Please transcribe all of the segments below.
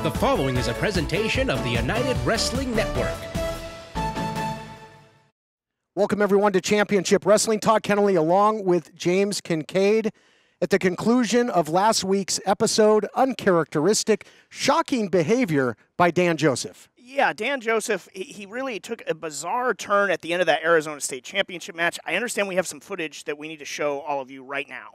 The following is a presentation of the United Wrestling Network. Welcome, everyone, to Championship Wrestling. Todd Kennelly along with James Kincaid. At the conclusion of last week's episode, uncharacteristic, shocking behavior by Dan Joseph. Yeah, Dan Joseph, he really took a bizarre turn at the end of that Arizona State Championship match. I understand we have some footage that we need to show all of you right now.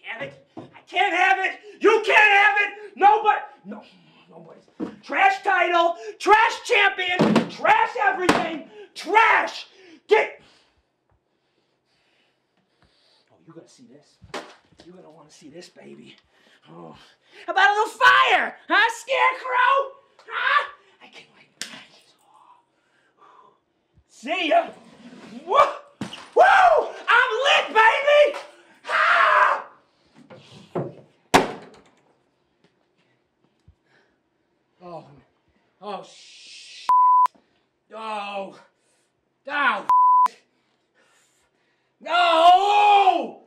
Have it? I can't have it! You can't have it! Nobody! No, nobody's. Trash title, trash champion, trash everything, trash! Get! Oh, you gotta see this. You're gonna want to see this, baby. Oh. How about a little fire? Huh, Scarecrow? Huh? I can't wait. See ya. Woo! Woo! I'm lit, baby! Ah! Oh, shit. Oh. Oh, no!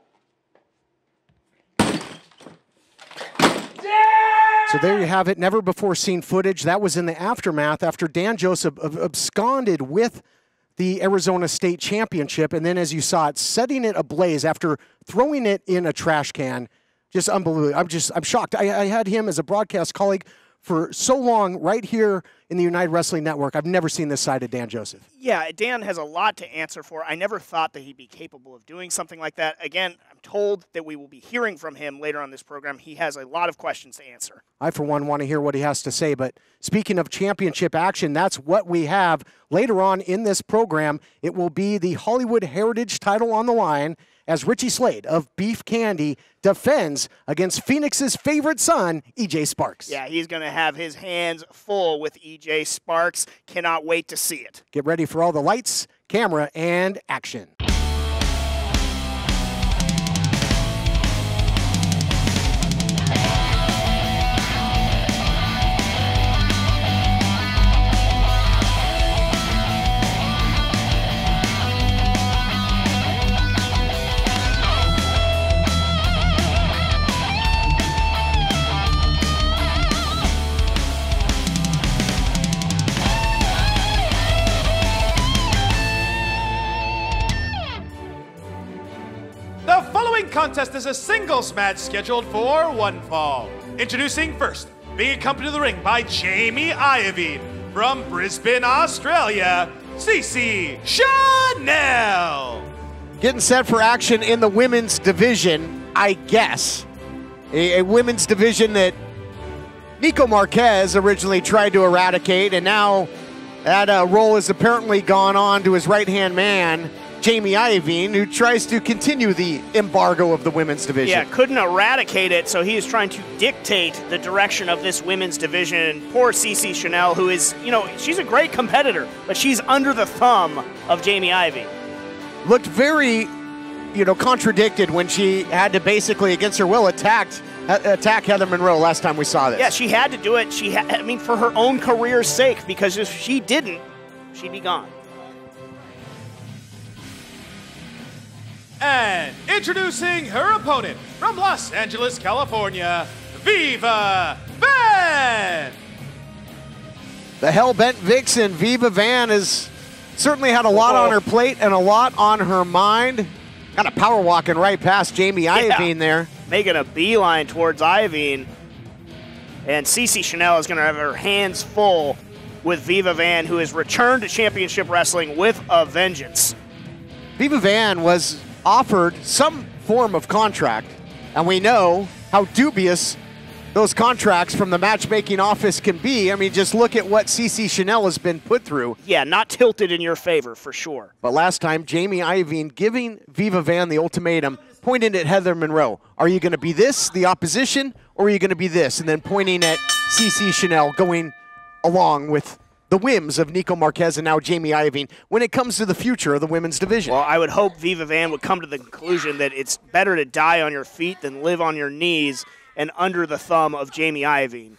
So there you have it, never before seen footage. That was in the aftermath after Dan Joseph absconded with the Arizona State Championship, and then as you saw it, setting it ablaze after throwing it in a trash can. Just unbelievable. I'm shocked. I had him as a broadcast colleague for so long right here in the United Wrestling Network. I've never seen this side of Dan Joseph. Yeah, Dan has a lot to answer for. I never thought that he'd be capable of doing something like that. Again, I'm told that we will be hearing from him later on this program. He has a lot of questions to answer. I, for one, want to hear what he has to say. But speaking of championship action, that's what we have later on in this program. It will be the Hollywood Heritage title on the line as Richie Slade of Beef Candy defends against Phoenix's favorite son, EJ Sparks. Yeah, he's going to have his hands full with EJ Sparks. Cannot wait to see it. Get ready for all the lights, camera, and action. Contest is a singles match scheduled for one fall. Introducing first, being accompanied to the ring by Jamie Iovine from Brisbane, Australia, CeCe Chanel. Getting set for action in the women's division, I guess. A women's division that Nico Marquez originally tried to eradicate, and now that role has apparently gone on to his right-hand man, Jamie Iovine, who tries to continue the embargo of the women's division. Yeah, couldn't eradicate it, so he is trying to dictate the direction of this women's division. Poor CeCe Chanel, who is, she's a great competitor, but she's under the thumb of Jamie Iovine. Looked very, contradicted when she had to basically, against her will, attack Heather Monroe last time we saw this. Yeah, she had to do it. For her own career's sake, because if she didn't, she'd be gone. And introducing her opponent from Los Angeles, California, Viva Van! The Hell-Bent Vixen, Viva Van, has certainly had a lot on her plate and a lot on her mind. Kind of power walking right past Jamie Iovine there. Making a beeline towards Iovine. And CeCe Chanel is going to have her hands full with Viva Van, who has returned to Championship Wrestling with a vengeance. Viva Van was offered some form of contract, and we know how dubious those contracts from the matchmaking office can be. I mean, just look at what CeCe Chanel has been put through. Yeah, not tilted in your favor, for sure. But last time, Jamie Iovine giving Viva Van the ultimatum, pointing at Heather Monroe. Are you going to be this, the opposition, or are you going to be this? And then pointing at CeCe Chanel, going along with the whims of Nico Marquez and now Jamie Iovine when it comes to the future of the women's division. Well, I would hope Viva Van would come to the conclusion that it's better to die on your feet than live on your knees and under the thumb of Jamie Iovine.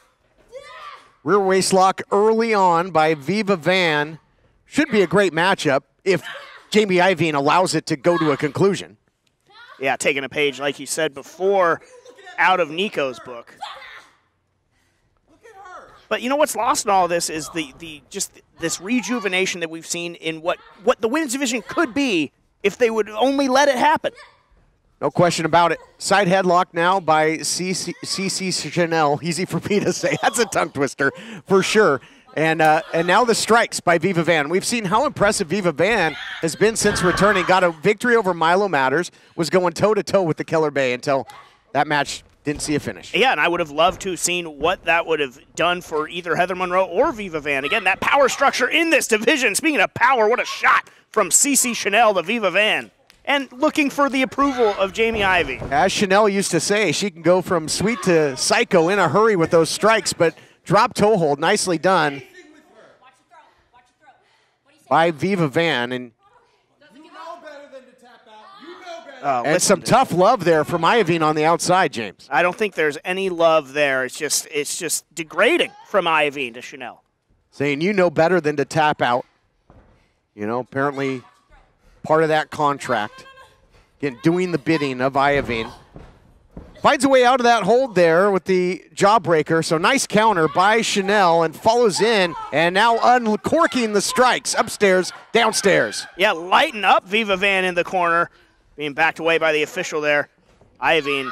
Rear waist lock early on by Viva Van. Should be a great matchup if Jamie Iovine allows it to go to a conclusion. Yeah, taking a page, like you said before, out of Nico's book. But you know what's lost in all of this is just this rejuvenation that we've seen in what the women's division could be if they would only let it happen. No question about it. Side headlock now by CeCe Chanel. Easy for me to say. That's a tongue twister for sure. And now the strikes by Viva Van. We've seen how impressive Viva Van has been since returning. Got a victory over Milo Matters. Was going toe-to-toe with the Killer Bay until that match didn't see a finish. Yeah, and I would have loved to have seen what that would have done for either Heather Monroe or Viva Van. Again, that power structure in this division. Speaking of power, what a shot from CeCe Chanel to Viva Van. And looking for the approval of Jamie Ivey. As Chanel used to say, she can go from sweet to psycho in a hurry with those strikes, but drop toe hold, nicely done by Viva Van. And and some tough love there from Iovine on the outside, James. I don't think there's any love there. It's just degrading from Iovine to Chanel. Saying you know better than to tap out. You know, apparently part of that contract. Again, doing the bidding of Iovine. Finds a way out of that hold there with the jawbreaker. So nice counter by Chanel and follows in. And now uncorking the strikes. Upstairs, downstairs. Yeah, lighten up Viva Van in the corner. Being backed away by the official there. Iovine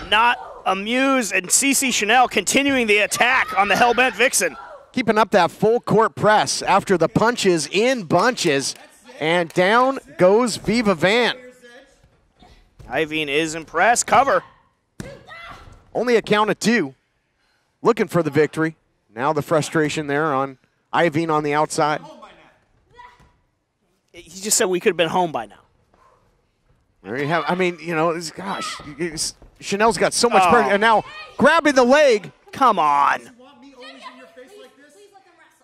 not amused, and CeCe Chanel continuing the attack on the Hellbent Vixen. Keeping up that full court press after the punches in bunches. And down goes Viva Van. Iovine is impressed. Cover. Only a count of 2. Looking for the victory. Now the frustration there on Iovine on the outside. He just said we could have been home by now. There you have. I mean, you know, gosh, Chanel's got so much pressure, and now grabbing the leg. Come on. You want me always in your face like this?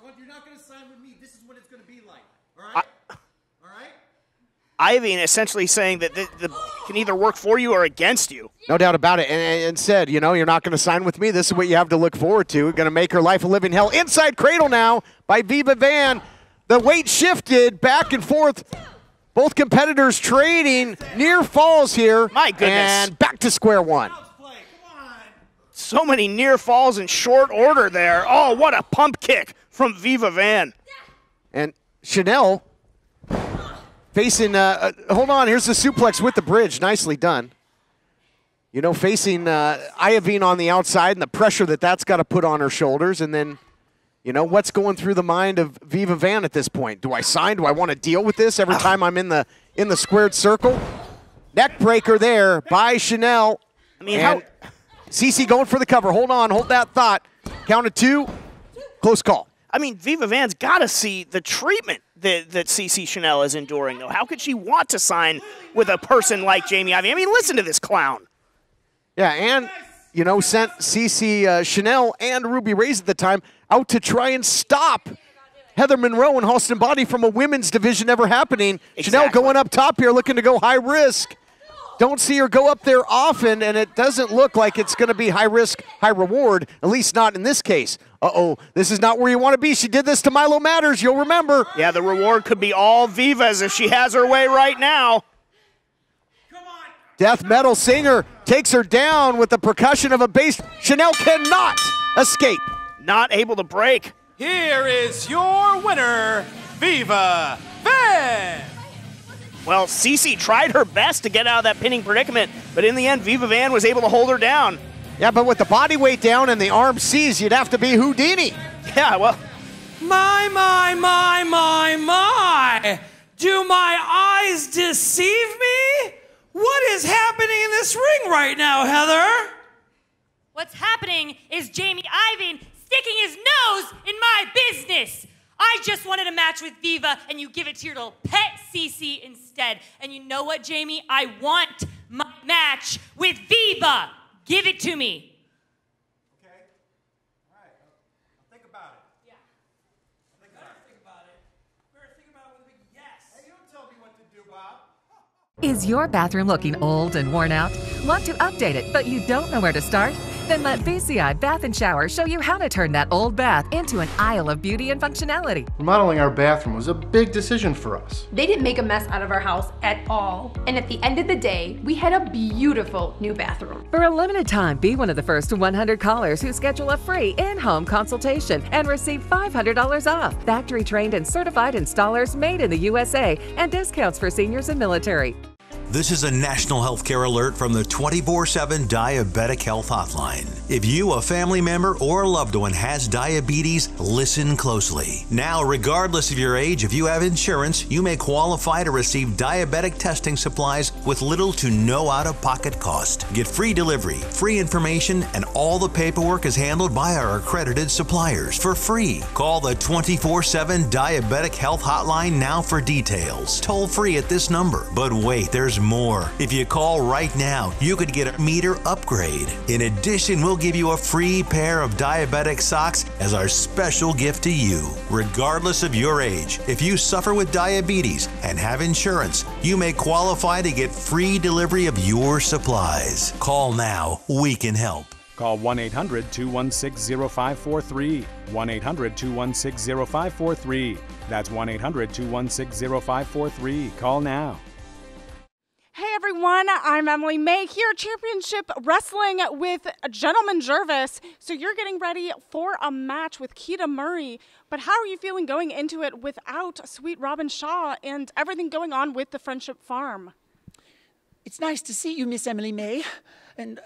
Well, you're not going to sign with me. This is what it's going to be like. All right? All right? Iovine essentially saying that the can either work for you or against you. No doubt about it. And said, you know, you're not going to sign with me. This is what you have to look forward to. Going to make her life a living hell. Inside cradle now by Viva Van. The weight shifted back and forth. Both competitors trading near falls here. My goodness. And back to square one. So many near falls in short order there. Oh, what a pump kick from Viva Van. And Chanel facing, hold on, here's the suplex with the bridge. Nicely done. You know, facing Iovine on the outside and the pressure that's got to put on her shoulders. And then, you know, what's going through the mind of Viva Van at this point? Do I sign? Do I want to deal with this every time I'm in the squared circle? Neck breaker there by Chanel. I mean, and CeCe going for the cover. Hold on, hold that thought. Count of 2. Close call. I mean, Viva Van's got to see the treatment that CeCe Chanel is enduring, though. How could she want to sign with a person like Jamie Ivey? I mean, listen to this clown. Yeah, and, you know, sent CeCe Chanel and Ruby Reyes at the time out to try and stop Heather Monroe and Halston Body from a women's division ever happening. Exactly. Chanel going up top here, looking to go high risk. Don't see her go up there often, and it doesn't look like it's going to be high risk, high reward, at least not in this case. Uh-oh, this is not where you want to be. She did this to Milo Matters, you'll remember. Yeah, the reward could be all Viva's if she has her way right now. Death metal singer takes her down with the percussion of a bass. Chanel cannot escape. Not able to break. Here is your winner, Viva Van. Well, CeCe tried her best to get out of that pinning predicament, but in the end, Viva Van was able to hold her down. Yeah, but with the body weight down and the arm seized, you'd have to be Houdini. Yeah, well. My. Do my eyes deceive me? What is happening in this ring right now, Heather? What's happening is Jamie Ivey sticking his nose in my business. I just wanted a match with Viva, and you give it to your little pet CeCe instead. And you know what, Jamie? I want my match with Viva. Give it to me. Okay. All right. I'll think about it. Yeah. Think about it. Better think about it with a big yes. Hey, you don't tell me what to do, Bob. Is your bathroom looking old and worn out? Want to update it, but you don't know where to start? Then let BCI Bath & Shower show you how to turn that old bath into an aisle of beauty and functionality. Remodeling our bathroom was a big decision for us. They didn't make a mess out of our house at all. And at the end of the day, we had a beautiful new bathroom. For a limited time, be one of the first 100 callers who schedule a free in-home consultation and receive $500 off. Factory-trained and certified installers made in the USA and discounts for seniors and military. This is a national healthcare alert from the 24/7 Diabetic Health Hotline. If you, a family member, or a loved one has diabetes, listen closely. Now, regardless of your age, if you have insurance, you may qualify to receive diabetic testing supplies with little to no out-of-pocket cost. Get free delivery, free information, and all the paperwork is handled by our accredited suppliers for free. Call the 24/7 Diabetic Health Hotline now for details. Toll free at this number. But wait, there's more. If you call right now, you could get a meter upgrade. In addition, we'll give you a free pair of diabetic socks as our special gift to you. Regardless of your age, if you suffer with diabetes and have insurance, you may qualify to get free delivery of your supplies. Call now. We can help. Call 1-800-216-0543. 1-800-216-0543. That's 1-800-216-0543. Call now. Hey everyone, I'm Emily May here, Championship Wrestling with Gentleman Jervis. So you're getting ready for a match with Keita Murray, but how are you feeling going into it without Sweet Robin Shaw and everything going on with the Friendship Farm? It's nice to see you, Miss Emily May. And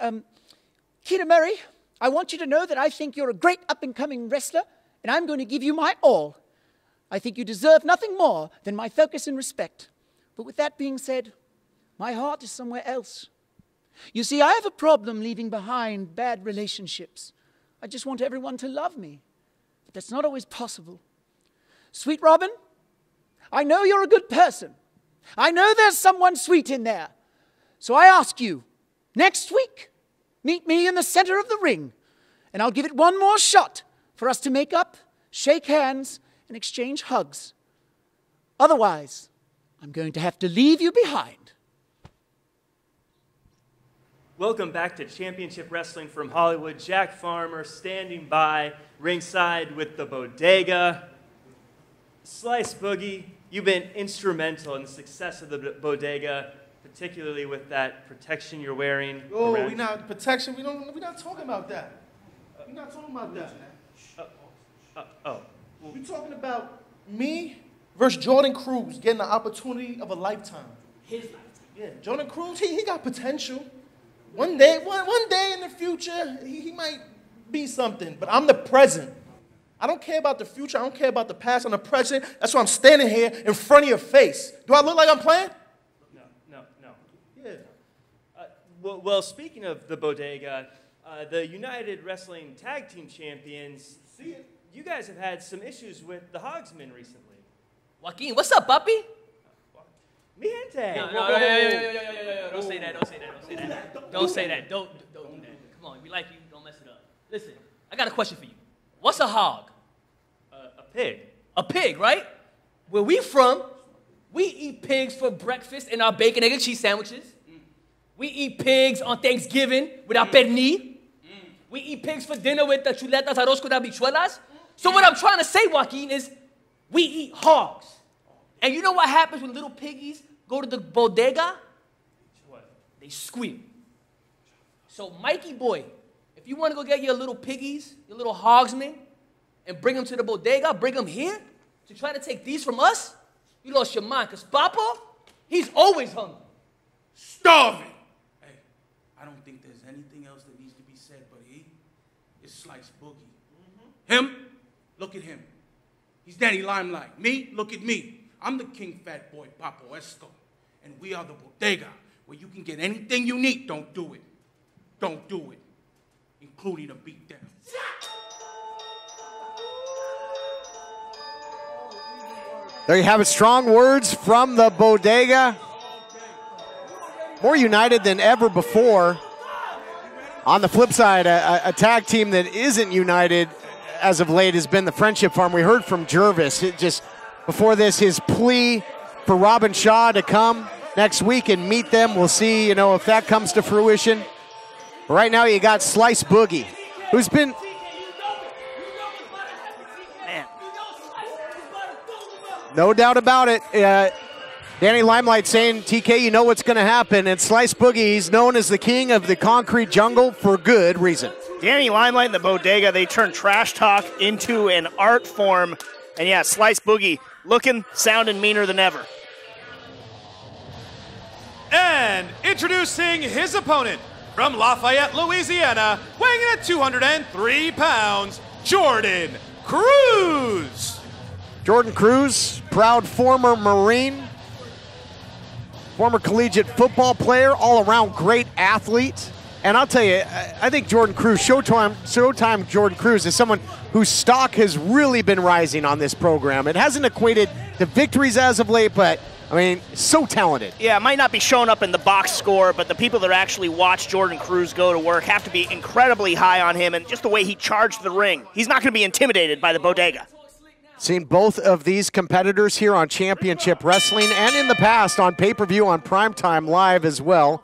Keita Murray, I want you to know that I think you're a great up-and-coming wrestler, and I'm going to give you my all. I think you deserve nothing more than my focus and respect. But with that being said, my heart is somewhere else. You see, I have a problem leaving behind bad relationships. I just want everyone to love me, but that's not always possible. Sweet Robin, I know you're a good person. I know there's someone sweet in there. So I ask you, next week, meet me in the center of the ring, and I'll give it one more shot for us to make up, shake hands, and exchange hugs. Otherwise, I'm going to have to leave you behind. Welcome back to Championship Wrestling from Hollywood. Jack Farmer standing by ringside with the Bodega. Slice Boogie, you've been instrumental in the success of the Bodega, particularly with that protection you're wearing. Oh, we're not protection. We're not talking about that. We're not talking about that. We're talking about me versus Jordan CRUZ getting the opportunity of a lifetime. His lifetime. Yeah, Jordan CRUZ, he got potential. One day in the future, he might be something. But I'm the present. I don't care about the future. I don't care about the past. I'm the present. That's why I'm standing here in front of your face. Do I look like I'm playing? No. Yeah. Well, speaking of the Bodega, the United Wrestling Tag Team Champions, you guys have had some issues with the Hogsmen recently. Joaquin, what's up, puppy? Mi gente. No, don't say that. Don't say that. Don't do that. Come on, we like you. Don't mess it up. Listen, I got a question for you. What's a hog? A pig. A pig, right? Where we from, we eat pigs for breakfast in our bacon, egg, and cheese sandwiches. We eat pigs on Thanksgiving with our pernil. We eat pigs for dinner with the chuletas, arroz con habichuelas. So what I'm trying to say, Joaquin, is we eat hogs. And you know what happens when little piggies go to the bodega? What? They squeal. So, Mikey boy, if you want to go get your little piggies, your little hogsmen, and bring them to the bodega, bring them here to try to take these from us, you lost your mind. Because Papa, he's always hungry. Starving. Hey, I don't think there's anything else that needs to be said, but he is Slice Boogie. Him, look at him. He's Danny Limelight. Me, look at me. I'm the King Fat Boy, Papo Esco. And we are the bodega, where you can get anything you need. Don't do it. Don't do it. Including a beatdown. There you have it. Strong words from the bodega. More united than ever before. On the flip side, a tag team that isn't united as of late has been the Friendship Farm. We heard from Jervis. Before this, his plea for Robin Shaw to come next week and meet them. We'll see, if that comes to fruition. Right now you got Slice Boogie, who's been... Man. No doubt about it. Danny Limelight saying, TK, you know what's going to happen. And Slice Boogie, he's known as the king of the concrete jungle for good reason. Danny Limelight and the Bodega, they turned trash talk into an art form. And yeah, Slice Boogie looking, sounding meaner than ever. And introducing his opponent from Lafayette, Louisiana, weighing in at 203 pounds, Jordan CRUZ. Jordan CRUZ, proud former Marine, former collegiate football player, all-around great athlete. And I'll tell you, I think Jordan CRUZ, Showtime Jordan CRUZ, is someone whose stock has really been rising on this program. It hasn't equated to victories as of late, but I mean, so talented. Yeah, it might not be showing up in the box score, but the people that actually watch Jordan CRUZ go to work have to be incredibly high on him, and just the way he charged the ring. He's not going to be intimidated by the Bodega. Seen both of these competitors here on Championship Wrestling and in the past on pay-per-view on Primetime Live as well.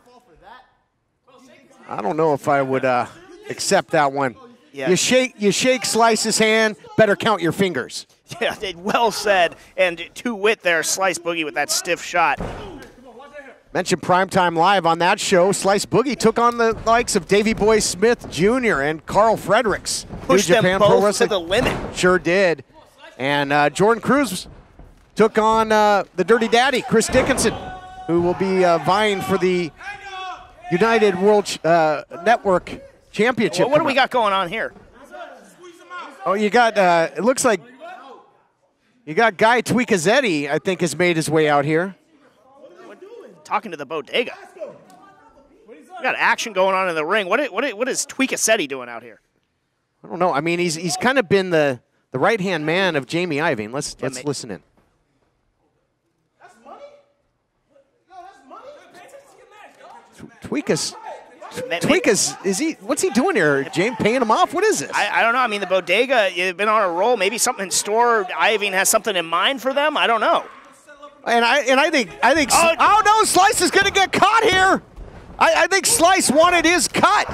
I don't know if I would accept that one. Yeah. You shake Slice's hand, better count your fingers. Yeah, well said. And to wit there, Slice Boogie with that stiff shot. Mentioned Primetime Live on that show. Slice Boogie took on the likes of Davey Boy Smith Jr. and Carl Fredericks. Pushed them both to the limit. Sure did. And Jordan CRUZ took on the Dirty Daddy, Chris Dickinson, who will be vying for the United World Network Championship. Well, what do we got going on here? Oh, you got, it looks like you got Guy Tweakacetti, I think, has made his way out here. Talking to the Bodega. We got action going on in the ring. What is Tweakacetti doing out here? I don't know. I mean, he's kind of been the right-hand man of Jamie Iovine. Let's listen in. Tweakas, what's he doing here? James paying him off? What is this? I don't know. I mean, the Bodega, you've been on a roll. Maybe something in store. Iovine has something in mind for them. I don't know. And I think oh no, Slice is going to get caught here. I think Slice wanted his cut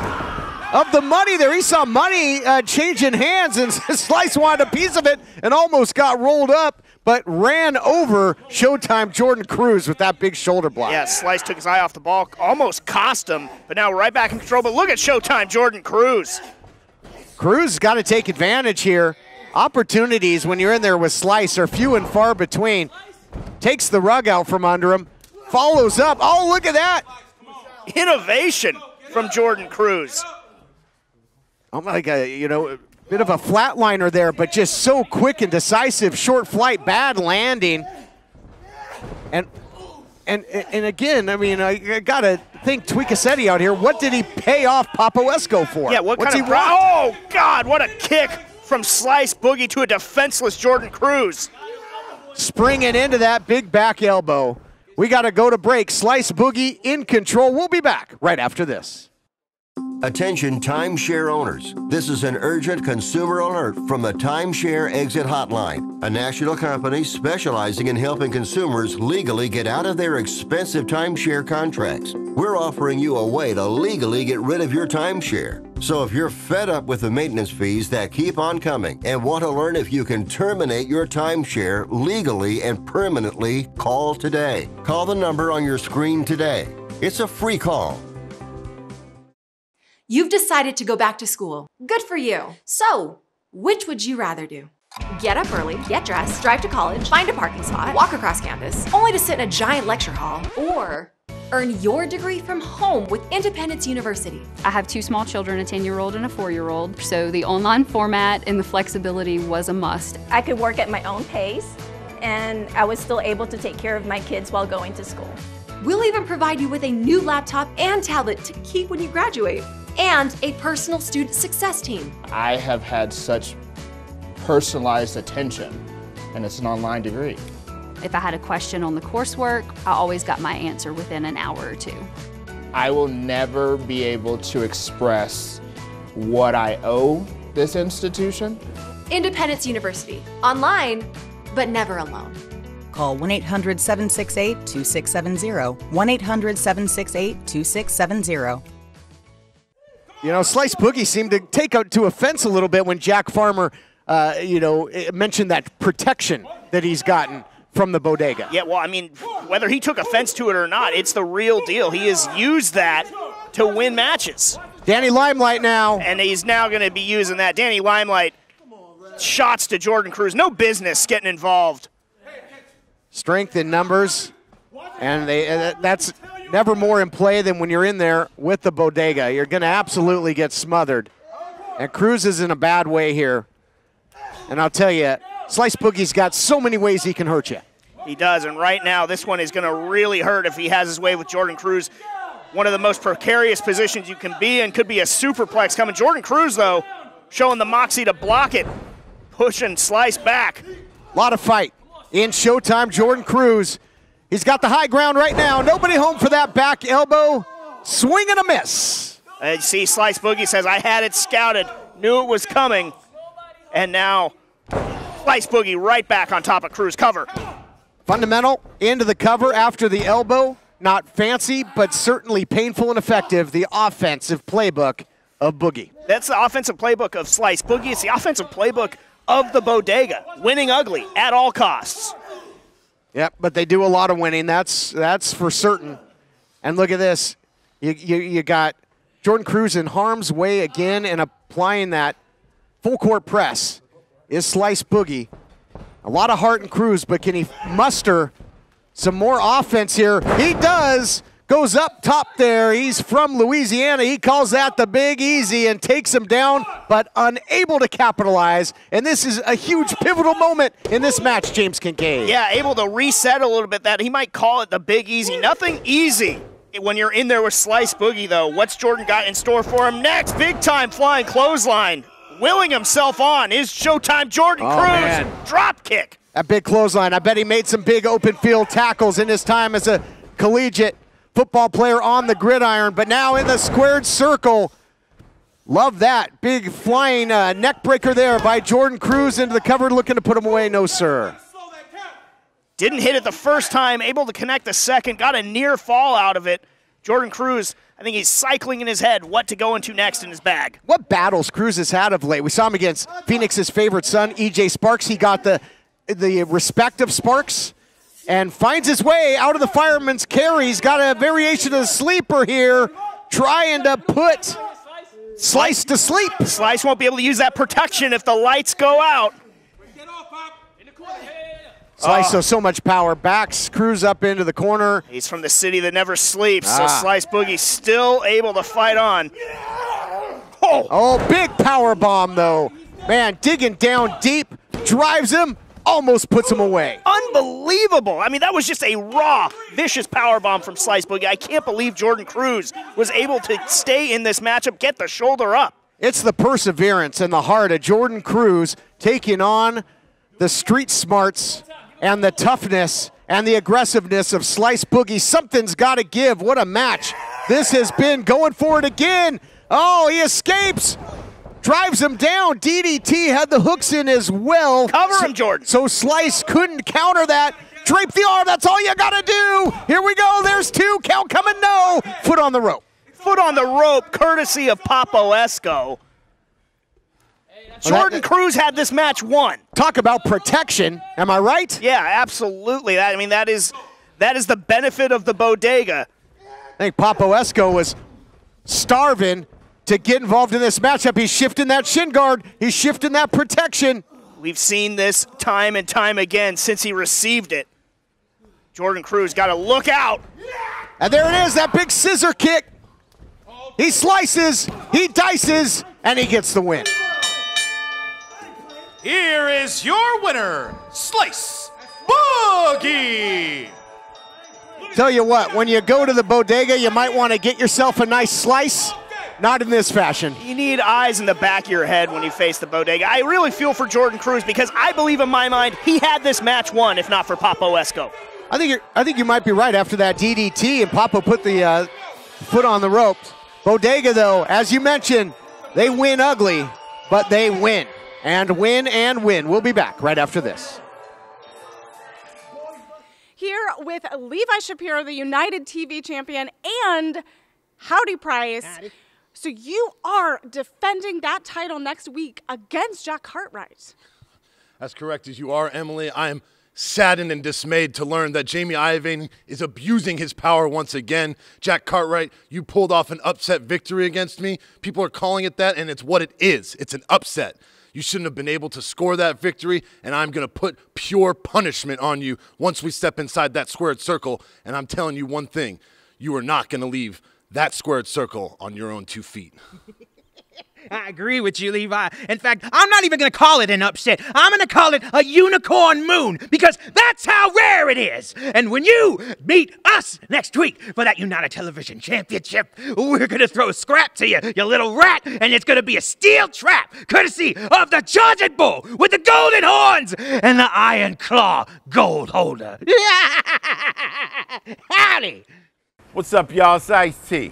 of the money there. He saw money changing hands, and Slice wanted a piece of it and almost got rolled up, but ran over Showtime Jordan CRUZ with that big shoulder block. Yeah, Slice took his eye off the ball, almost cost him, but now right back in control. But look at Showtime Jordan CRUZ. CRUZ got to take advantage here. Opportunities when you're in there with Slice are few and far between. Takes the rug out from under him, follows up. Oh, look at that. Innovation from Jordan CRUZ. I'm like a bit of a flatliner there, but just so quick and decisive. Short flight, bad landing. And again, I mean, I got to think Tweakacetti out here. What did he pay off Papaesco for? Yeah, What's he want? Oh, God, what a kick from Slice Boogie to a defenseless Jordan CRUZ. Springing into that big back elbow. We got to go to break. Slice Boogie in control. We'll be back right after this. Attention timeshare owners. This is an urgent consumer alert from the Timeshare Exit Hotline, a national company specializing in helping consumers legally get out of their expensive timeshare contracts. We're offering you a way to legally get rid of your timeshare. So if you're fed up with the maintenance fees that keep on coming and want to learn if you can terminate your timeshare legally and permanently, call today. Call the number on your screen today. It's a free call. You've decided to go back to school. Good for you. So, which would you rather do? Get up early, get dressed, drive to college, find a parking spot, walk across campus, only to sit in a giant lecture hall, or earn your degree from home with Independence University. I have two small children, a 10-year-old and a 4-year-old, so the online format and the flexibility was a must. I could work at my own pace, and I was still able to take care of my kids while going to school. We'll even provide you with a new laptop and tablet to keep when you graduate, and a personal student success team. I have had such personalized attention, and it's an online degree. If I had a question on the coursework, I always got my answer within an hour or two. I will never be able to express what I owe this institution. Independence University, online, but never alone. Call 1-800-768-2670, 1-800-768-2670. You know, Slice Boogie seemed to take to offense a little bit when Jack Farmer, you know, mentioned that protection that he's gotten from the bodega. Yeah, well, I mean, whether he took offense to it or not, it's the real deal. He has used that to win matches. Danny Limelight now. And he's now going to be using that. Danny Limelight, shots to Jordan CRUZ. No business getting involved. Strength in numbers, and that's never more in play than when you're in there with the bodega. You're going to absolutely get smothered. And CRUZ is in a bad way here. And I'll tell you, Slice Boogie's got so many ways he can hurt you. He does, and right now this one is going to really hurt if he has his way with Jordan CRUZ. One of the most precarious positions you can be in, could be a superplex coming. Jordan CRUZ, though, showing the moxie to block it, pushing Slice back. A lot of fight. In Showtime, Jordan CRUZ. He's got the high ground right now. Nobody home for that back elbow. Swing and a miss. See, Slice Boogie says, I had it scouted, knew it was coming. And now, Slice Boogie right back on top of CRUZ. Cover. Fundamental into the cover after the elbow. Not fancy, but certainly painful and effective. The offensive playbook of Boogie. That's the offensive playbook of Slice Boogie. It's the offensive playbook of the bodega. Winning ugly at all costs. Yep, but they do a lot of winning. That's for certain. And look at this. You got Jordan CRUZ in harm's way again, and applying that full court press is Slice Boogie. A lot of heart in CRUZ, but can he muster some more offense here? He does. Goes up top there. He's from Louisiana. He calls that the Big Easy and takes him down, but unable to capitalize. And this is a huge pivotal moment in this match, James Kincaid. Yeah, able to reset a little bit that. He might call it the Big Easy. Nothing easy when you're in there with Slice Boogie, though. What's Jordan got in store for him next? Big time flying clothesline. Willing himself on is Showtime Jordan CRUZ. Drop kick. That big clothesline. I bet he made some big open field tackles in his time as a collegiate football player on the gridiron, but now in the squared circle. Love that. Big flying neck breaker there by Jordan CRUZ into the cover, looking to put him away. No, sir. Didn't hit it the first time, able to connect the second, got a near fall out of it. Jordan CRUZ, I think he's cycling in his head what to go into next in his bag. What battles CRUZ has had of late. We saw him against Phoenix's favorite son, E.J. Sparks. He got the respect of Sparks and finds his way out of the fireman's carry. He's got a variation of the sleeper here, trying to put Slice to sleep. Slice won't be able to use that protection if the lights go out. Slice, so much power. Backs CRUZ up into the corner. He's from the city that never sleeps, so Slice Boogie still able to fight on. Oh, big power bomb, though. Man, digging down deep, drives him, almost puts him away. Unbelievable. I mean, that was just a raw, vicious power bomb from Slice Boogie. I can't believe Jordan CRUZ was able to stay in this matchup, get the shoulder up. It's the perseverance and the heart of Jordan CRUZ taking on the street smarts and the toughness and the aggressiveness of Slice Boogie. Something's got to give. What a match this has been. Going for it again. Oh, he escapes. Drives him down. DDT had the hooks in as well. Cover him, Jordan. So Slice couldn't counter that. Drape the arm. That's all you got to do. Here we go. There's two. Count coming. No. Foot on the rope. Foot on the rope, courtesy of Papo Esco. Jordan CRUZ had this match won. Talk about protection. Am I right? Yeah, absolutely. I mean, that is the benefit of the bodega. I think Papo Esco was starving to get involved in this matchup. He's shifting that shin guard. He's shifting that protection. We've seen this time and time again since he received it. Jordan CRUZ got to look out. And there it is, that big scissor kick. He slices, he dices, and he gets the win. Here is your winner, Slice Boogie. Tell you what, when you go to the bodega, you might want to get yourself a nice slice. Not in this fashion. You need eyes in the back of your head when you face the bodega. I really feel for Jordan CRUZ because I believe in my mind he had this match won if not for Papo Esco. I think you might be right after that DDT and Papo put the foot on the ropes. Bodega, though, as you mentioned, they win ugly, but they win. And win and win. We'll be back right after this. Here with Levi Shapiro, the United TV champion, and Howdy Price. So you are defending that title next week against Jack Cartwright. As correct as you are, Emily, I am saddened and dismayed to learn that Jamie Iovine is abusing his power once again. Jack Cartwright, you pulled off an upset victory against me. People are calling it that, and it's what it is. It's an upset. You shouldn't have been able to score that victory, and I'm going to put pure punishment on you once we step inside that squared circle. And I'm telling you one thing, you are not going to leave that squared circle on your own 2 feet. I agree with you, Levi. In fact, I'm not even going to call it an upset. I'm going to call it a unicorn moon because that's how rare it is. And when you meet us next week for that United Television Championship, we're going to throw a scrap to you, you little rat, and it's going to be a steel trap courtesy of the Charging Bull with the golden horns and the iron claw gold holder. Howdy. What's up, y'all? It's CeCe.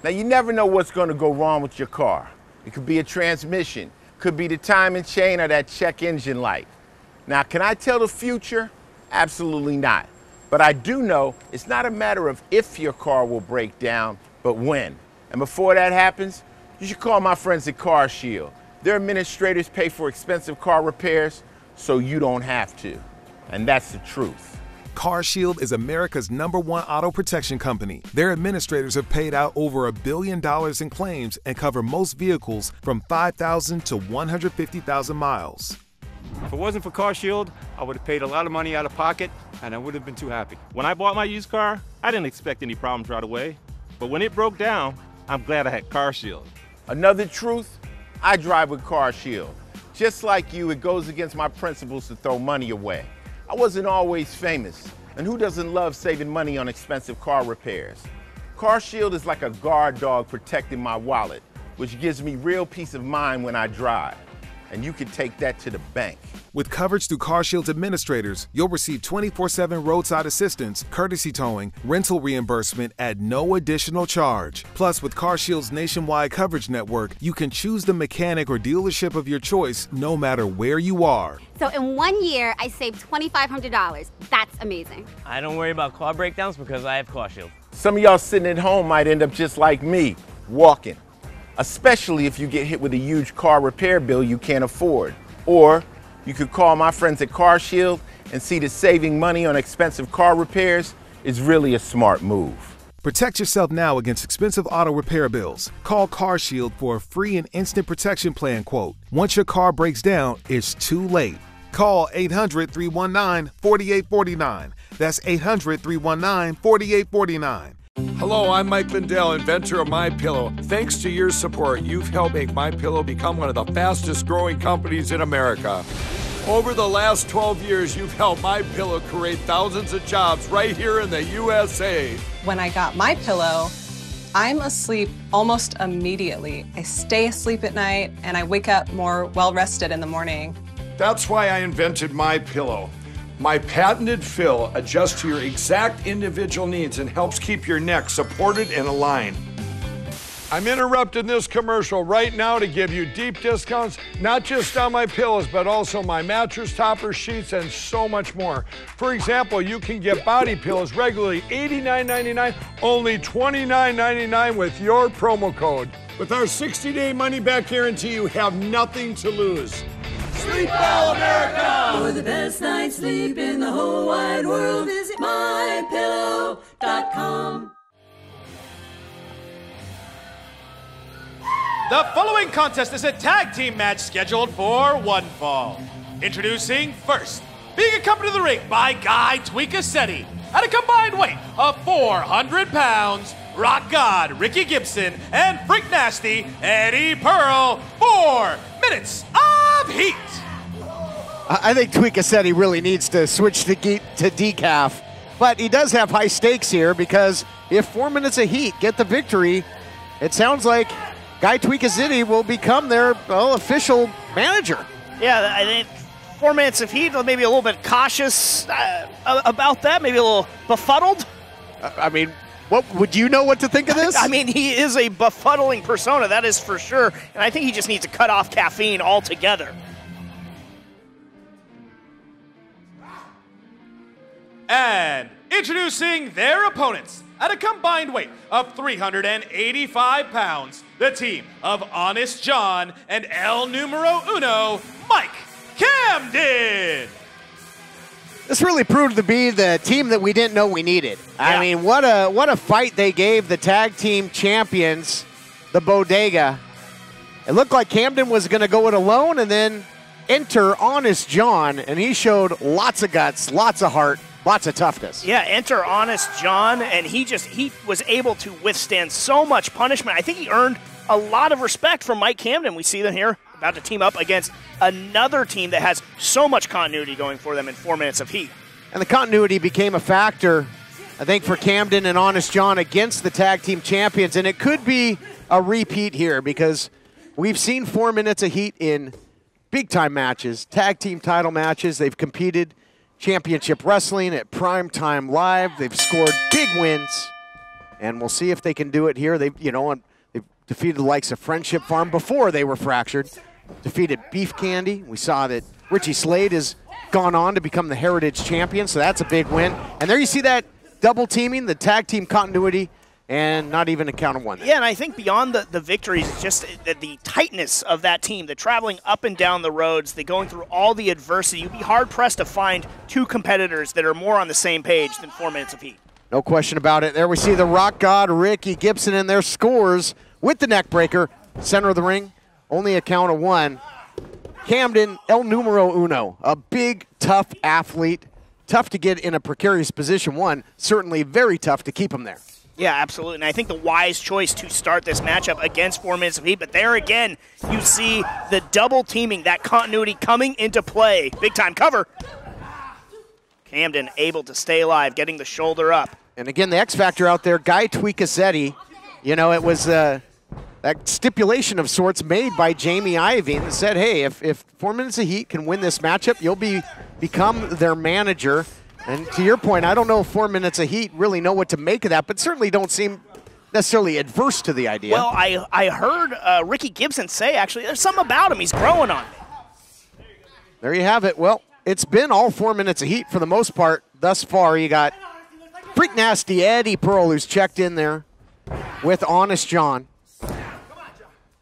Now, you never know what's going to go wrong with your car. It could be a transmission, could be the timing chain or that check engine light. Now, can I tell the future? Absolutely not. But I do know it's not a matter of if your car will break down, but when. And before that happens, you should call my friends at CarShield. Their administrators pay for expensive car repairs, so you don't have to. And that's the truth. CarShield is America's #1 auto protection company. Their administrators have paid out over $1 billion in claims and cover most vehicles from 5,000 to 150,000 miles. If it wasn't for CarShield, I would have paid a lot of money out of pocket, and I would have been too happy. When I bought my used car, I didn't expect any problems right away. But when it broke down, I'm glad I had CarShield. Another truth, I drive with CarShield. Just like you, it goes against my principles to throw money away. I wasn't always famous, and who doesn't love saving money on expensive car repairs? CarShield is like a guard dog protecting my wallet, which gives me real peace of mind when I drive. And you can take that to the bank. With coverage through CarShield's administrators, you'll receive 24/7 roadside assistance, courtesy towing, rental reimbursement at no additional charge. Plus, with CarShield's nationwide coverage network, you can choose the mechanic or dealership of your choice no matter where you are. So in 1 year, I saved $2,500. That's amazing. I don't worry about car breakdowns because I have CarShield. Some of y'all sitting at home might end up just like me, walking. Especially if you get hit with a huge car repair bill you can't afford. Or you could call my friends at CarShield and see that saving money on expensive car repairs is really a smart move. Protect yourself now against expensive auto repair bills. Call CarShield for a free and instant protection plan quote. Once your car breaks down, it's too late. Call 800-319-4849. That's 800-319-4849. Hello, I'm Mike Lindell, inventor of MyPillow. Thanks to your support, you've helped make MyPillow become one of the fastest growing companies in America. Over the last 12 years, you've helped MyPillow create thousands of jobs right here in the USA. When I got MyPillow, I'm asleep almost immediately. I stay asleep at night and I wake up more well-rested in the morning. That's why I invented MyPillow. My patented fill adjusts to your exact individual needs and helps keep your neck supported and aligned. I'm interrupting this commercial right now to give you deep discounts, not just on my pillows, but also my mattress toppers, sheets, and so much more. For example, you can get body pillows regularly $89.99, only $29.99 with your promo code. With our 60-day money-back guarantee, you have nothing to lose. Sleep well, America! For the best night's sleep in the whole wide world, visit mypillow.com. The following contest is a tag team match scheduled for one fall. Introducing first, being accompanied to the ring by Guy Tweakacetti at a combined weight of 400 pounds, Rock God Ricky Gibson and Freak Nasty Eddie Pearl. 4 minutes of heat. I think Tweakacetti really needs to switch to decaf, but he does have high stakes here because if 4 minutes of heat get the victory, it sounds like Guy Tweakacetti will become their official manager. Yeah, I think 4 minutes of heat, maybe a little bit cautious about that, maybe a little befuddled. I mean, what would you know what to think of this? I mean, he is a befuddling persona, that is for sure, and I think he just needs to cut off caffeine altogether. And introducing their opponents, At a combined weight of 385 pounds, the team of Honest John and El Numero Uno, Mike Camden. This really proved to be the team that we didn't know we needed. I mean, what a fight they gave the tag team champions, the Bodega. It looked like Camden was going to go it alone, and then enter Honest John, and he showed lots of guts, lots of heart, lots of toughness. Yeah, enter Honest John, and he was able to withstand so much punishment. I think he earned a lot of respect from Mike Camden. We see them here about to team up against another team that has so much continuity going for them in 4 minutes of heat. And the continuity became a factor, I think, for Camden and Honest John against the tag team champions, and it could be a repeat here because we've seen 4 minutes of heat in big-time matches, tag team title matches. They've competed championship wrestling at Primetime Live. They've scored big wins, and we'll see if they can do it here. They've defeated the likes of Friendship Farm before they were fractured, defeated Beef Candy. We saw that Richie Slade has gone on to become the Heritage Champion, so that's a big win. And there you see that double teaming, the tag team continuity, and not even a count of one. Yeah, and I think beyond the victories, it's just the tightness of that team, the traveling up and down the roads, the going through all the adversity. You'd be hard-pressed to find two competitors that are more on the same page than 4 minutes of heat. No question about it. There we see the Rock God, Ricky Gibson, and their scores with the neck breaker. Center of the ring, only a count of one. Camden, El Numero Uno, a big, tough athlete. Tough to get in a precarious position, one. Certainly very tough to keep him there. Yeah, absolutely. And I think the wise choice to start this matchup against 4 minutes of heat. But there again, you see the double teaming, that continuity coming into play. Big time cover. Camden able to stay alive, getting the shoulder up. And again, the X Factor out there, Guy Tweakacetti. You know, it was that stipulation of sorts made by Jamie Iovine that said, hey, if 4 minutes of heat can win this matchup, you'll become their manager. And to your point, I don't know if 4 minutes of heat really know what to make of that, but certainly don't seem necessarily adverse to the idea. Well, I heard Ricky Gibson say, actually, there's something about him. He's growing on me. There you have it. Well, it's been all 4 minutes of heat for the most part thus far. You got Freak Nasty Eddie Pearl, who's checked in there with Honest John.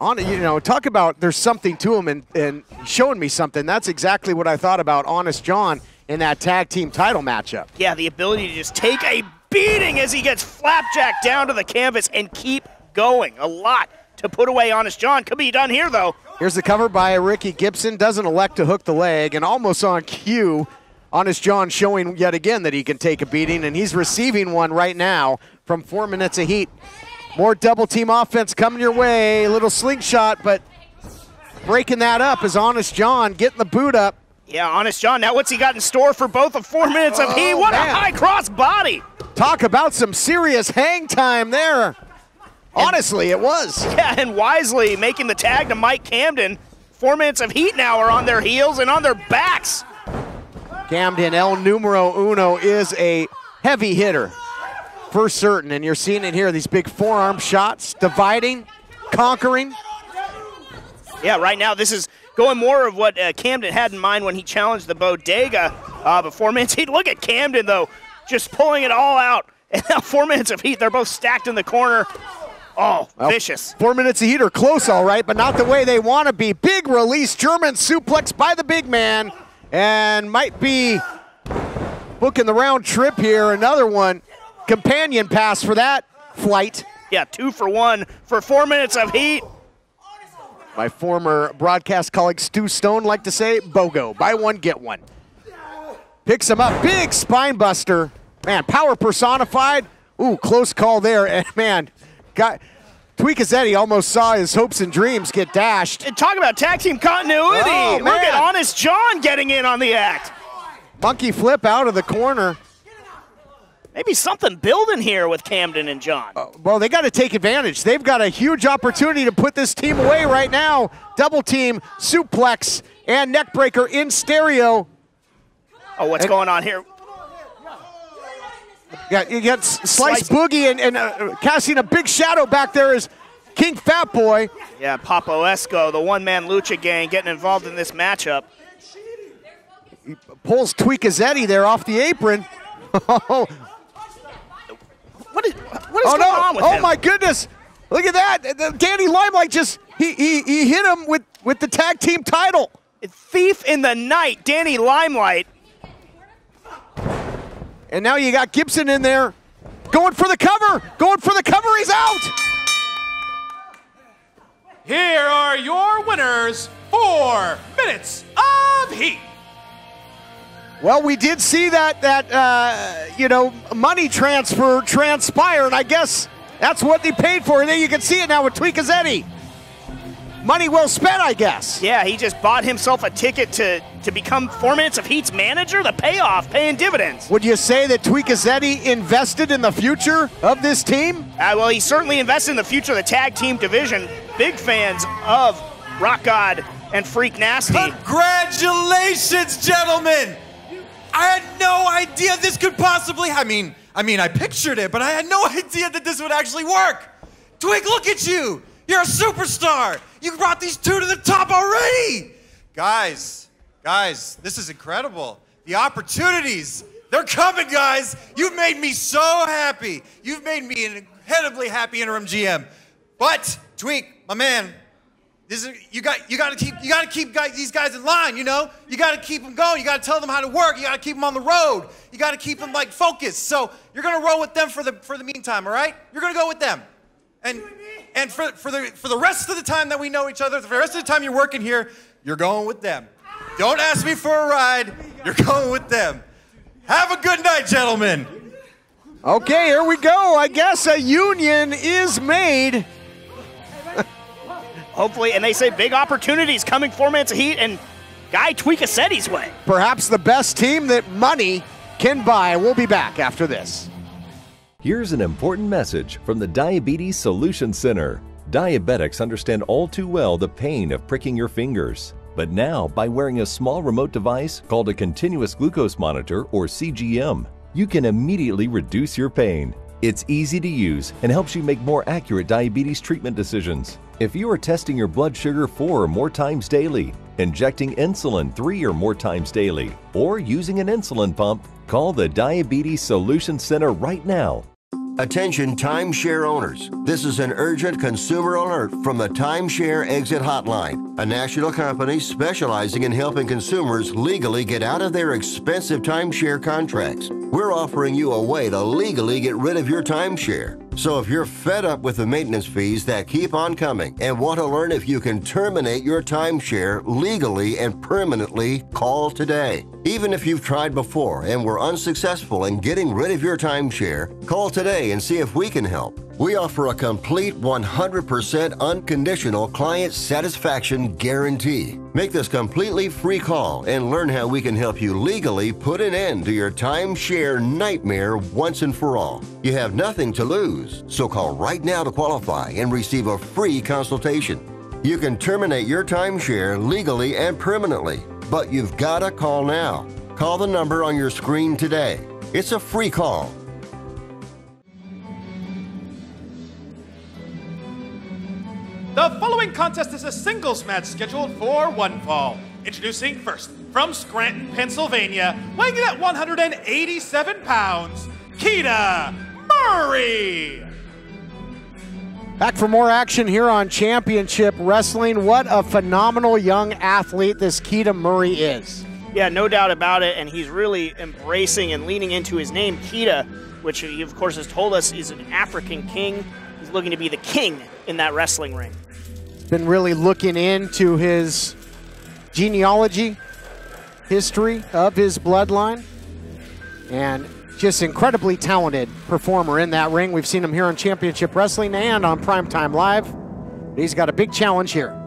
You know, talk about there's something to him and showing me something. That's exactly what I thought about Honest John in that tag team title matchup. Yeah, the ability to just take a beating as he gets flapjacked down to the canvas and keep going. A lot to put away Honest John. Could be done here, though. Here's the cover by Ricky Gibson. Doesn't elect to hook the leg, and almost on cue, Honest John showing yet again that he can take a beating, and he's receiving one right now from 4 minutes of heat. More double team offense coming your way. A little slingshot, but breaking that up is Honest John getting the boot up. Yeah, Honest John, now what's he got in store for both of 4 minutes of heat? What man. A high cross body. Talk about some serious hang time there. Honestly, it was. Yeah, and wisely making the tag to Mike Camden. 4 minutes of heat now are on their heels and on their backs. Camden, El Numero Uno, is a heavy hitter for certain, and you're seeing it here, these big forearm shots, dividing, conquering. Yeah, right now this is going more of what Camden had in mind when he challenged the Bodega. But 4 minutes heat, look at Camden though, just pulling it all out. And now 4 minutes of heat, they're both stacked in the corner. Oh, well, vicious. 4 minutes of heat are close, all right, but not the way they want to be. Big release, German suplex by the big man, and might be booking the round trip here. Another one, companion pass for that flight. Yeah, 2 for 1 for 4 minutes of heat. My former broadcast colleague Stu Stone liked to say, BOGO, buy one, get one. Picks him up, big spine buster. Man, power personified. Ooh, close call there, and man, Tweakacetti almost saw his hopes and dreams get dashed. And talk about tag team continuity. Oh, look at Honest John getting in on the act. Monkey flip out of the corner. Maybe something building here with Camden and John. Well, they got to take advantage. They've got a huge opportunity to put this team away right now. Double team, suplex, and neckbreaker in stereo. Oh, what's going on here? You got Slice Boogie and casting a big shadow back there is King Fat Boy. Yeah, Papo Esco, the one-man Lucha gang, getting involved in this matchup. He pulls Tweakacetti there off the apron. What is oh, going no. on with oh him? my goodness. Look at that. Danny Limelight just, he hit him with the tag team title. Thief in the night, Danny Limelight. And now you got Gibson in there going for the cover. He's out. Here are your winners. 4 minutes of heat. Well, we did see that money transfer transpire, and I guess that's what they paid for. And then you can see it now with Tweakacetti. Money well spent, I guess. Yeah, he just bought himself a ticket to become 4 Minutes of Heat's manager. The payoff, paying dividends. Would you say that Tweakacetti invested in the future of this team? Well, he certainly invested in the future of the tag team division. Big fans of Rock God and Freak Nasty. Congratulations, gentlemen! I had no idea this could possibly, I mean, I pictured it, but I had no idea that this would actually work. Tweak, look at you. You're a superstar. You brought these two to the top already. Guys, this is incredible. The opportunities, they're coming, guys. You've made me so happy. You've made me an incredibly happy interim GM. But Tweak, my man, you got to keep these guys in line. You know, you got to keep them going. You got to tell them how to work. You got to keep them on the road. You got to keep them like focused. So you're gonna roll with them for the meantime. All right? You're gonna go with them, and for the rest of the time that we know each other, for the rest of the time you're working here, you're going with them. Don't ask me for a ride. You're going with them. Have a good night, gentlemen. Okay, here we go. I guess a union is made. Hopefully, and they say big opportunities coming 4 Minutes of Heat and Guy Tweakacetti's way. Perhaps the best team that money can buy. We'll be back after this. Here's an important message from the Diabetes Solution Center. Diabetics understand all too well the pain of pricking your fingers. But now, by wearing a small remote device called a continuous glucose monitor, or CGM, you can immediately reduce your pain. It's easy to use and helps you make more accurate diabetes treatment decisions. If you are testing your blood sugar 4 or more times daily, injecting insulin 3 or more times daily, or using an insulin pump, call the Diabetes Solution Center right now. Attention timeshare owners. This is an urgent consumer alert from the Timeshare Exit Hotline, a national company specializing in helping consumers legally get out of their expensive timeshare contracts. We're offering you a way to legally get rid of your timeshare. So if you're fed up with the maintenance fees that keep on coming and want to learn if you can terminate your timeshare legally and permanently, call today. Even if you've tried before and were unsuccessful in getting rid of your timeshare, call today and see if we can help. We offer a complete 100% unconditional client satisfaction guarantee. Make this completely free call and learn how we can help you legally put an end to your timeshare nightmare once and for all. You have nothing to lose, so call right now to qualify and receive a free consultation. You can terminate your timeshare legally and permanently, but you've got to call now. Call the number on your screen today. It's a free call. The following contest is a singles match scheduled for one fall. Introducing first, from Scranton, Pennsylvania, weighing in at 187 pounds, Keita Murray. Back for more action here on Championship Wrestling. What a phenomenal young athlete this Keita Murray is. Yeah, no doubt about it, and he's really embracing and leaning into his name, Keita, which he, of course, has told us is an African king. He's looking to be the king in that wrestling ring. Been really looking into his genealogy, history of his bloodline, and just incredibly talented performer in that ring. We've seen him here on Championship Wrestling and on Primetime Live. He's got a big challenge here.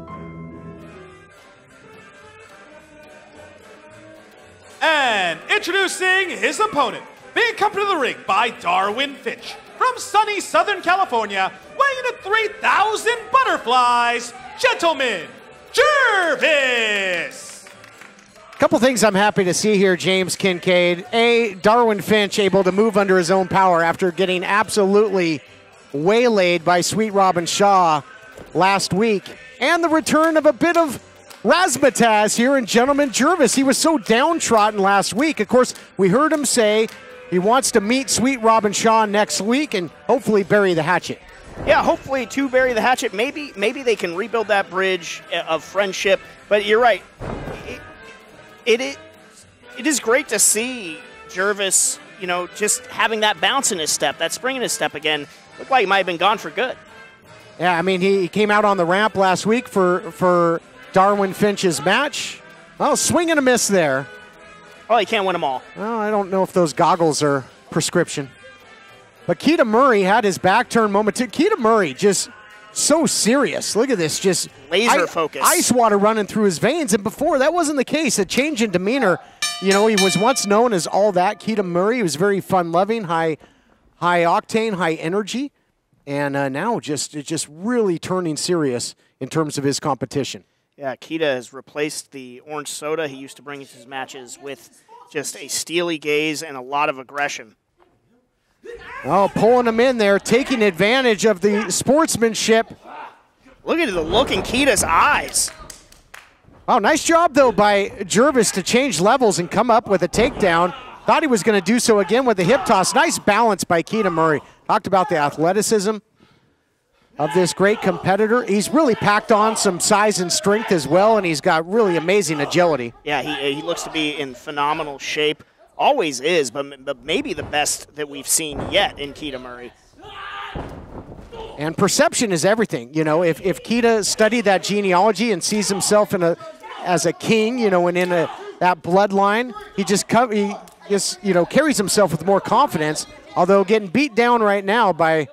And introducing his opponent, being accompanied to the ring by Darwin Finch. From sunny Southern California, weighing in at 3,000 butterflies, Gentleman Jervis. Couple things I'm happy to see here, James Kincaid. A, Darwin Finch able to move under his own power after getting absolutely waylaid by Sweet Robin Shaw last week. And the return of a bit of razzmatazz here in Gentleman Jervis. He was so downtrodden last week. Of course, we heard him say He wants to meet Sweet Robin Shaw next week and hopefully bury the hatchet. Yeah, hopefully to bury the hatchet. Maybe they can rebuild that bridge of friendship. But you're right. It is great to see Jervis, just having that bounce in his step, that spring in his step again. Looked like he might have been gone for good. Yeah, I mean, he came out on the ramp last week for Darwin Finch's match. Well, swing and a miss there. Oh, he can't win them all. Well, I don't know if those goggles are prescription. But Keita Murray had his back turn moment too. Keita Murray just so serious. Look at this, just laser focus. Ice water running through his veins. And before, that wasn't the case. A change in demeanor. He was once known as all that. Keita Murray, he was very fun-loving, high octane, high energy. And now just really turning serious in terms of his competition. Yeah, Keita has replaced the orange soda he used to bring into his matches with just a steely gaze and a lot of aggression. Oh, pulling him in there, taking advantage of the sportsmanship. Look at the look in Keita's eyes. Oh, nice job, though, by Jervis to change levels and come up with a takedown. Thought he was going to do so again with the hip toss. Nice balance by Keita Murray. Talked about the athleticism of this great competitor. He's really packed on some size and strength as well, and he's got really amazing agility. Yeah, he looks to be in phenomenal shape. Always is, but maybe the best that we've seen yet in Keita Murray. And perception is everything. If Keita studied that genealogy and sees himself as a king, and in that bloodline, he just carries himself with more confidence. Although getting beat down right now by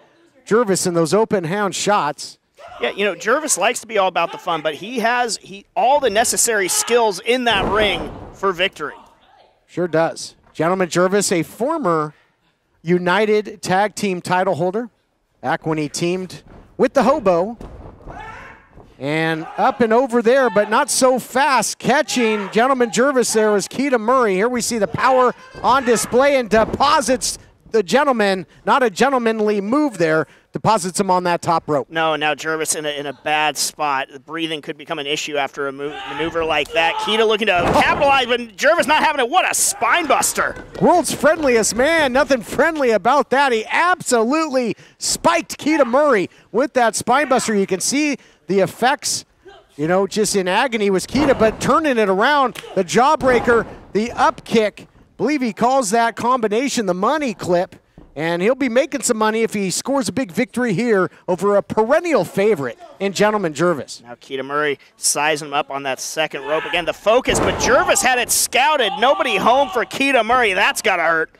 Jervis in those open hand shots. Yeah, Jervis likes to be all about the fun, but he has all the necessary skills in that ring for victory. Sure does. Gentleman Jervis, a former United Tag Team title holder, back when he teamed with the Hobo. And up and over there, but not so fast. Catching Gentleman Jervis there was Keita Murray. Here we see the power on display and deposits the gentleman, not a gentlemanly move there, deposits him on that top rope. No, now Jervis in a bad spot. The breathing could become an issue after a maneuver like that. Keita looking to capitalize, but Jervis not having it. What a spine buster. World's friendliest man. Nothing friendly about that. He absolutely spiked Keita Murray with that spine buster. You can see the effects, just in agony was Keita, but turning it around, the jawbreaker, the up kick. Believe he calls that combination the money clip, and he'll be making some money if he scores a big victory here over a perennial favorite in Gentleman Jervis. Now Keita Murray sizing him up on that second rope. Again, the focus, but Jervis had it scouted. Nobody home for Keita Murray. That's got to hurt.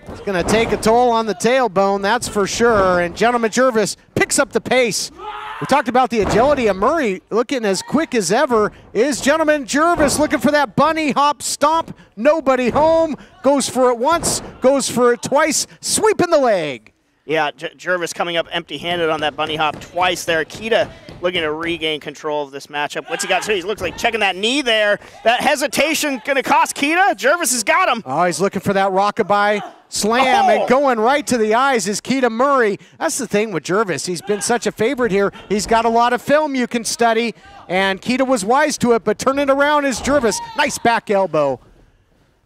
It's going to take a toll on the tailbone, that's for sure, and Gentleman Jervis picks up the pace. We talked about the agility of Murray looking as quick as ever. Is Gentleman Jervis looking for that bunny hop stomp? Nobody home. Goes for it once, goes for it twice, sweeping the leg. Yeah, Jervis coming up empty-handed on that bunny hop twice there. Keita looking to regain control of this matchup. What's he got? So he looks like checking that knee there. That hesitation going to cost Keita. Jervis has got him. Oh, he's looking for that rockabye slam and going right to the eyes is Keita Murray. That's the thing with Jervis. He's been such a favorite here. He's got a lot of film you can study, and Keita was wise to it, but turning around is Jervis. Nice back elbow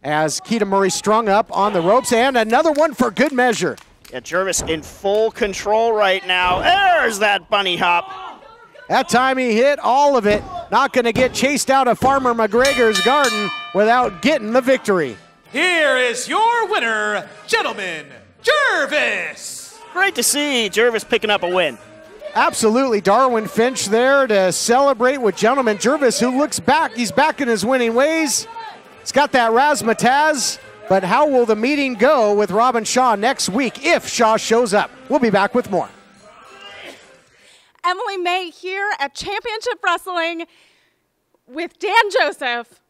as Keita Murray strung up on the ropes, and another one for good measure. Yeah, Jervis in full control right now. There's that bunny hop. That time he hit all of it. Not going to get chased out of Farmer McGregor's garden without getting the victory. Here is your winner, Gentleman Jervis. Great to see Jervis picking up a win. Absolutely. Darwin Finch there to celebrate with Gentleman Jervis, who looks back. He's back in his winning ways. He's got that razzmatazz. But how will the meeting go with Robin Shaw next week if Shaw shows up? We'll be back with more. Emily May here at Championship Wrestling with Dan Joseph.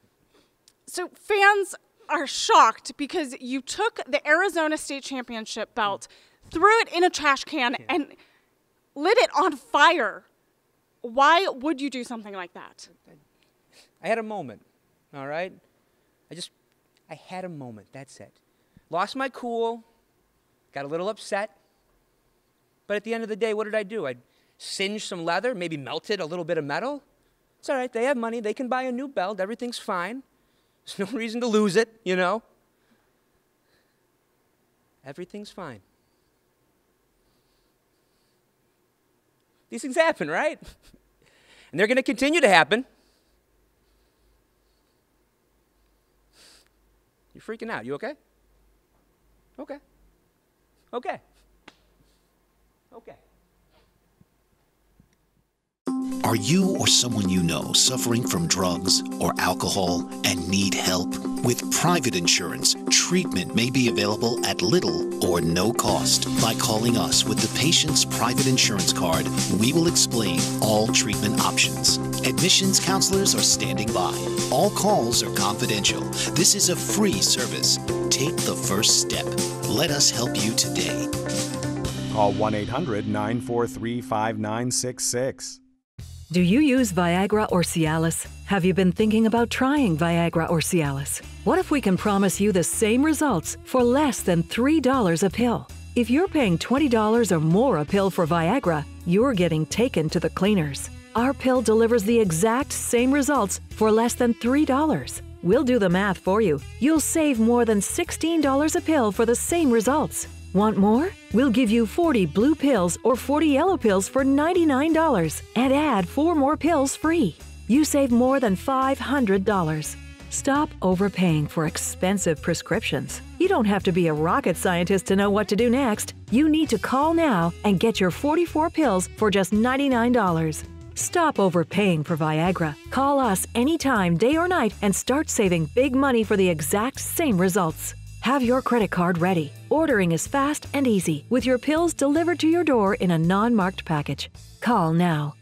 So fans are shocked because you took the Arizona State Championship belt, threw it in a trash can, and lit it on fire. Why would you do something like that? I had a moment, all right? I had a moment, that's it. Lost my cool, got a little upset, but at the end of the day, what did I do? I singed some leather, maybe melted a little bit of metal. It's all right, they have money, they can buy a new belt, everything's fine. There's no reason to lose it, everything's fine. These things happen, right? And they're going to continue to happen. You're freaking out. You okay? Okay. Okay. Okay. Are you or someone you know suffering from drugs or alcohol and need help? With private insurance, treatment may be available at little or no cost. By calling us with the patient's private insurance card, we will explain all treatment options. Admissions counselors are standing by. All calls are confidential. This is a free service. Take the first step. Let us help you today. Call 1-800-943-5966. Do you use Viagra or Cialis? Have you been thinking about trying Viagra or Cialis? What if we can promise you the same results for less than $3 a pill? If you're paying $20 or more a pill for Viagra, you're getting taken to the cleaners. Our pill delivers the exact same results for less than $3. We'll do the math for you. You'll save more than $16 a pill for the same results. Want more? We'll give you 40 blue pills or 40 yellow pills for $99 and add 4 more pills free. You save more than $500. Stop overpaying for expensive prescriptions. You don't have to be a rocket scientist to know what to do next. You need to call now and get your 44 pills for just $99. Stop overpaying for Viagra. Call us anytime, day or night, and start saving big money for the exact same results. Have your credit card ready. Ordering is fast and easy, with your pills delivered to your door in a non-marked package. Call now.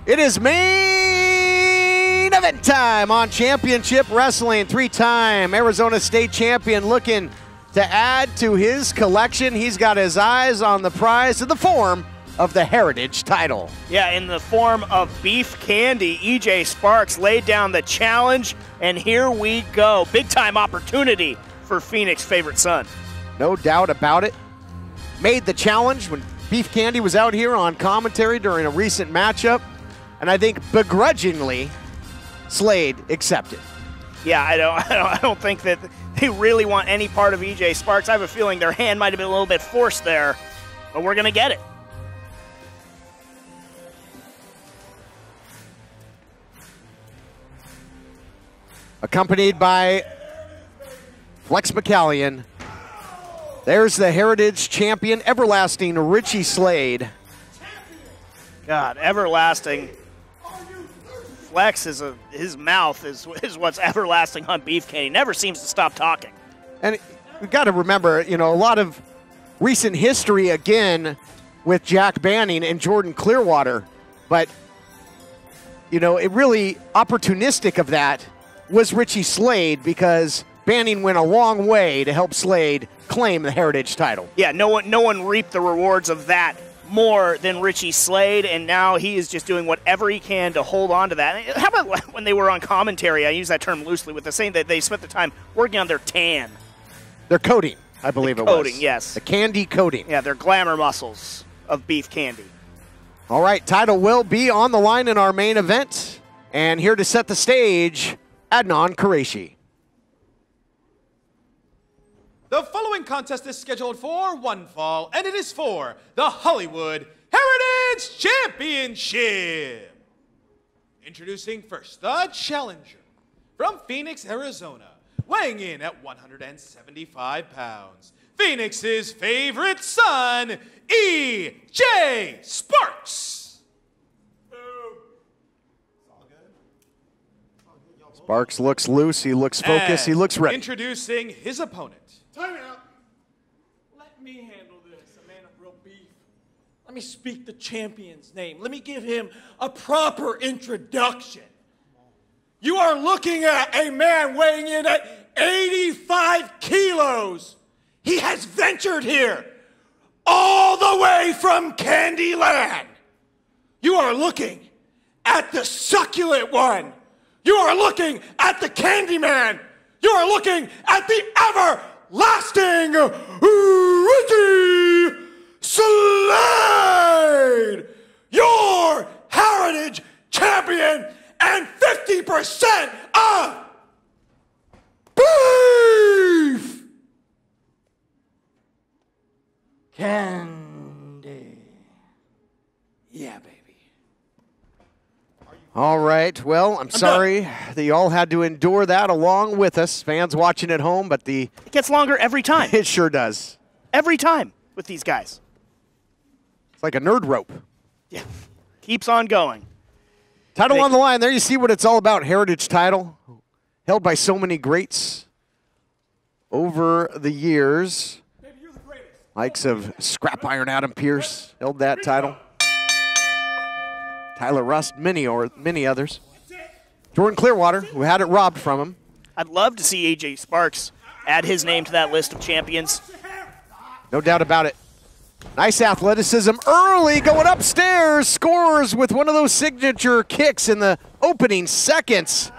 It is main event time on Championship Wrestling. 3-time Arizona State champion looking to add to his collection. He's got his eyes on the prize in the form of the Heritage title. Yeah, in the form of beef candy. EJ Sparks laid down the challenge, and here we go. Big time opportunity for Phoenix's favorite son. No doubt about it. Made the challenge when Beef Candy was out here on commentary during a recent matchup, and I think begrudgingly Slade accepted. Yeah, I don't think that they really want any part of EJ Sparks. I have a feeling their hand might have been a little bit forced there, but we're going to get it. Accompanied by Flex McCallion. There's the Heritage champion, everlasting Richie Slade. God, everlasting. Flex his mouth is what's everlasting on Beef Candy. Never seems to stop talking. And we've got to remember, a lot of recent history again with Jack Banning and Jordan Clearwater, but it really opportunistic of that was Richie Slade, because Banning went a long way to help Slade claim the Heritage title. Yeah, no one reaped the rewards of that more than Richie Slade, and now he is just doing whatever he can to hold on to that. How about when they were on commentary, I use that term loosely, with the saying that they spent the time working on their tan. Their coating, I believe it was. Coating, yes. The candy coating. Yeah, their glamour muscles of Beef Candy. All right, title will be on the line in our main event, and here to set the stage, Adnan Qureshi. The following contest is scheduled for one fall, and it is for the Hollywood Heritage Championship. Introducing first, the challenger from Phoenix, Arizona, weighing in at 175 pounds, Phoenix's favorite son, EJ Sparks. Sparks looks loose, he looks focused, he looks ready. Introducing his opponent. Time out. Let me handle this, a man of real beef. Let me speak the champion's name. Let me give him a proper introduction. You are looking at a man weighing in at 85 kilos. He has ventured here all the way from Candyland. You are looking at the succulent one. You are looking at the Candyman. You are looking at the everlasting Richie Slade, your Heritage champion and 50% 100% of beef candy. Yeah, baby. All right. Well, I'm sorry that you all had to endure that along with us, fans watching at home, but it gets longer every time. It sure does. Every time with these guys. It's like a nerd rope. Yeah. Keeps on going. Title on the line. There you see what it's all about. Heritage title held by so many greats over the years. Likes of Scrap Iron Adam Pearce held that title. Tyler Rust, many others. Jordan Clearwater, who had it robbed from him. I'd love to see AJ Sparks add his name to that list of champions. No doubt about it. Nice athleticism early, going upstairs, scores with one of those signature kicks in the opening seconds.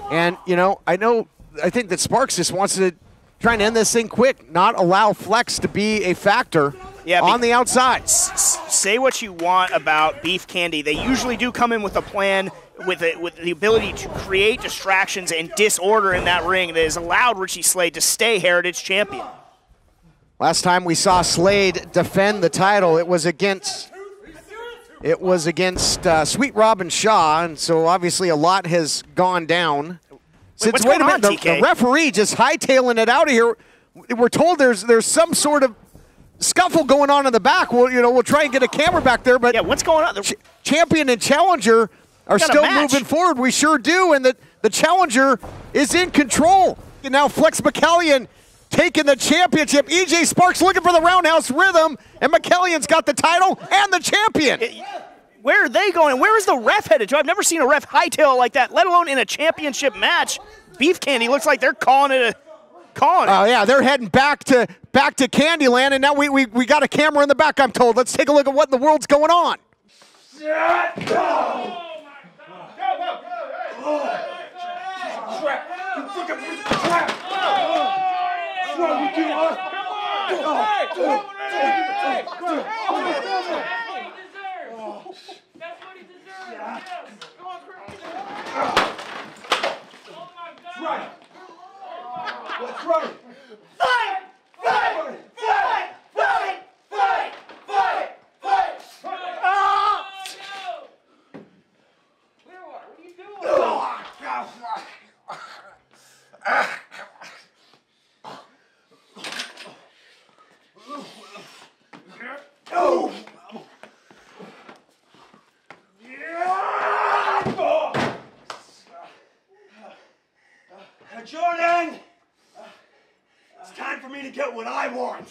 And, I think that Sparks just wants to try and end this thing quick, not allow flex to be a factor on the outside. Say what you want about Beef Candy. They usually do come in with a plan, with the ability to create distractions and disorder in that ring that has allowed Richie Slade to stay Heritage champion. Last time we saw Slade defend the title, it was against Sweet Robin Shaw, and so obviously a lot has gone down. Wait a minute, the referee just hightailing it out of here. We're told there's some sort of scuffle going on in the back. We'll try and get a camera back there, but what's going on? Champion and challenger are still moving forward. We sure do, and the challenger is in control. And now Flex McCallion taking the championship. EJ Sparks looking for the roundhouse rhythm, and McCallion's got the title and the champion. Where are they going? Where is the ref headed to? I've never seen a ref hightail like that, let alone in a championship match. Beef Candy looks like they're calling it. Oh yeah, they're heading back to Candyland, and now we got a camera in the back, I'm told. Let's take a look at what in the world's going on. Let's run it. Jordan, it's time for me to get what I want.